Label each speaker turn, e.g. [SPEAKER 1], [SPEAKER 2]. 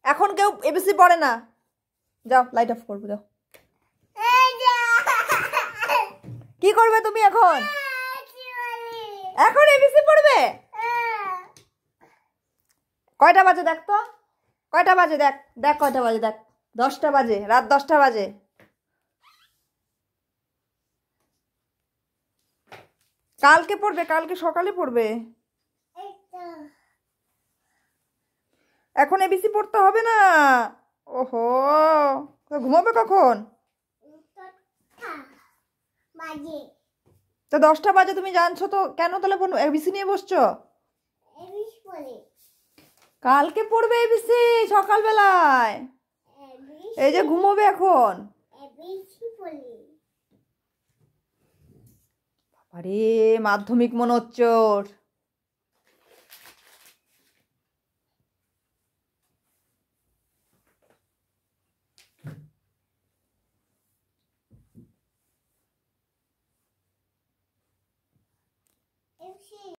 [SPEAKER 1] এখন কেউ এবিসি পড়ে না। যাও লাইট অফ করবো, যাও। কি করবে তুমি এখন? এখন এবিসি পড়বে? কয়টা বাজে দেখ তো, কয়টা বাজে দেখ, দেখ কয়টা বাজে দেখ। 10টা বাজে, রাত 10টা বাজে। কালকে পড়বে, কালকে সকালে পড়বে। এখন এবিসি পড়তে হবে না। ওহো, ঘুমাবে কখন? তো 10টা বাজে তুমি জানছো তো, কেন তাহলে এবিসি নিয়ে বসছো? কালকে পড়বে এবিসি সকালবেলায়। এই যে ঘুমোবে এখন। আরে মাধ্যমিক মনে হচ্ছে ওর।